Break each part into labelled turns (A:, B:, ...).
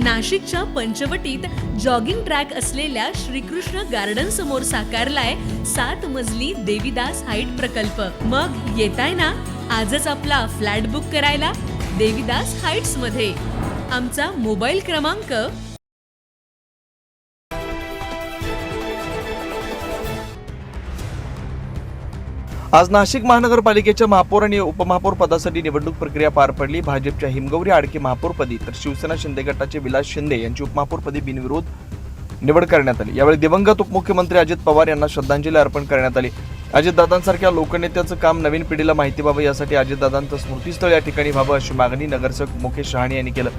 A: नाशिकच्या पंचवटीत jogging track असलेल्या Shrikrishna garden समोर साकारलाय 7 मजली देवीदास हाईट प्रकल्प। मग येताय ना आजच आपला फ्लॅट बुक करायला देवीदास हाईट्स मध्ये। आमचा मोबाईल क्रमांक
B: आज नाशिक महानगरपालिकेच्या महापौर आणि उपमहापौर पदासाठी निवडणूक प्रक्रिया पार पडली। भाजपच्या हिमगौरी आडके महापौरपदी तर शिवसेना शिंदे गटाचे विलास शिंदे यांची उपमहापौरपदी बिनविरोध निवड करण्यात आली। यावेळी दिवंगत उपमुख्यमंत्री अजित पवार यांना श्रद्धांजली अर्पण करण्यात आली। अजितदादांसारख्या लोकनेत्याचं काम नवीन पिढीला माहिती व्हावं यासाठी अजितदादांचं स्मृतीस्थळ या ठिकाणी व्हावं अशी मागणी नगरसेवक मुकेश शहाणे यांनी केलं।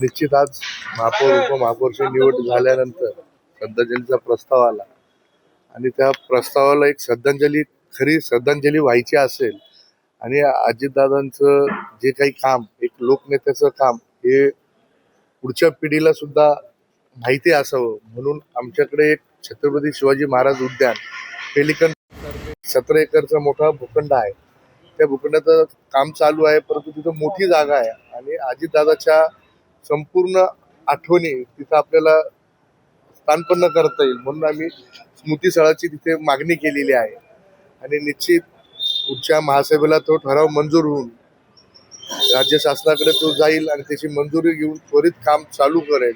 C: निश्चित आज महापौर उपमहापौरची निवड झाल्यानंतर श्रद्धांजलीचा प्रस्ताव आला आणि त्या प्रस्तावाला एक खरी श्रद्धांजली व्हायची असेल आणि अजितदादांचं जे काही काम, एक लोकनेत्याचं काम हे पुढच्या पिढीला सुद्धा माहिती असावं म्हणून आमच्याकडे एक छत्रपती शिवाजी महाराज उद्यान पेलिकन 17 एकरचा मोठा भूखंड आहे। त्या भूखंडाचं काम चालू आहे, परंतु तिथं मोठी जागा आहे आणि अजितदादाच्या संपूर्ण आठवणी तिथं आपल्याला स्थानपन्न करता येईल म्हणून आम्ही स्मृतीस्थळाची तिथे मागणी केलेली आहे आणि निश्चित पुढच्या महासभेला तो ठराव मंजूर होऊन राज्य शासनाकडे तो जाईल आणि त्याची मंजुरी घेऊन त्वरित काम चालू करेल।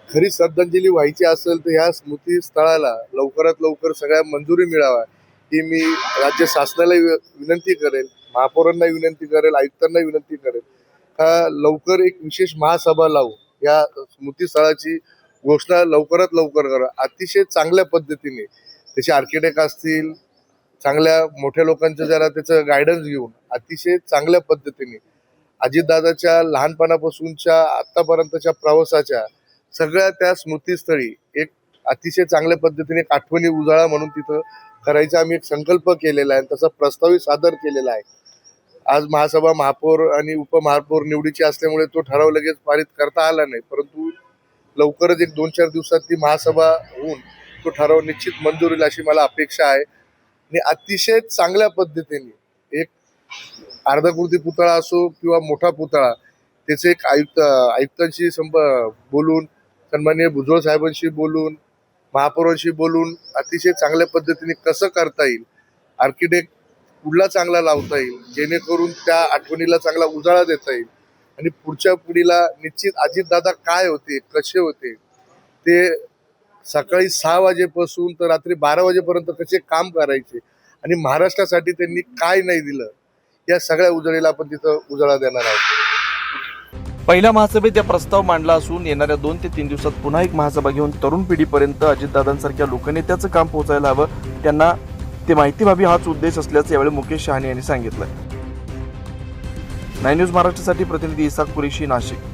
C: खरी श्रद्धांजली व्हायची असेल तर ह्या स्मृतीस्थळाला लवकरात लवकर सगळ्या मंजुरी मिळावा ही मी राज्य शासनाला विनंती करेल, महापौरांना विनंती करेल, आयुक्तांना विनंती करेल का लवकर एक विशेष महासभा लावू, या स्मृतीस्थळाची घोषणा लवकरात लवकर करा। अतिशय चांगल्या पद्धतीने त्याचे आर्किटेक्ट असतील, चांगल्या मोठ्या लोकांचं जरा त्याचं गायडन्स घेऊन अतिशय चांगल्या पद्धतीने अजितदादाच्या लहानपणापासूनच्या आतापर्यंतच्या प्रवासाच्या सगळ्या त्या स्मृतीस्थळी एक अतिशय चांगल्या पद्धतीने एक आठवणी उजाळा म्हणून तिथं करायचा आम्ही एक संकल्प केलेला आहे, तसा प्रस्तावही सादर केलेला आहे। आज महासभा महापौर आणि उपमहापौर निवडीची असल्यामुळे तो ठराव लगेच पारित करता आला नाही, परंतु लवकरच एक 2-4 दिवसात ती महासभा होऊन तो ठराव निश्चित मंजूर होईल अशी मला अपेक्षा आहे। आणि अतिशय चांगल्या पद्धतीने एक अर्धाकृती पुतळा असो किंवा मोठा पुतळा त्याचे एक आयुक्तांशी बोलून, सन्माननीय भुजबळ साहेबांशी बोलून, महापौरांशी बोलून अतिशय चांगल्या पद्धतीने कसं करता येईल, आर्किटेक्ट कुठला चांगला लावता येईल जेणेकरून त्या आठवणीला चांगला उजाळा देता येईल आणि पुढच्या पिढीला निश्चित अजितदादा काय होते, कसे होते, ते सकाळी 6 वाजेपासून तर रात्री 12 वाजेपर्यंत कसे काम करायचे आणि महाराष्ट्रासाठी त्यांनी काय नाही दिलं या सगळ्या उजळीला आपण तिथं उजाळा देणार आहोत।
B: पहिल्या महासभेत या प्रस्ताव मांडला असून येणाऱ्या 2 ते 3 दिवसात पुन्हा एक महासभा घेऊन तरुण पिढीपर्यंत अजितदादांसारख्या लोकनेत्याचं काम पोहोचायला हवं, त्यांना ते माहिती व्हावी हाच उद्देश असल्याचं यावेळी मुकेश शहाणे यांनी सांगितलं। 9 न्यूज महाराष्ट्रासाठी प्रतिनिधी इसाक कुरेशी, नाशिक।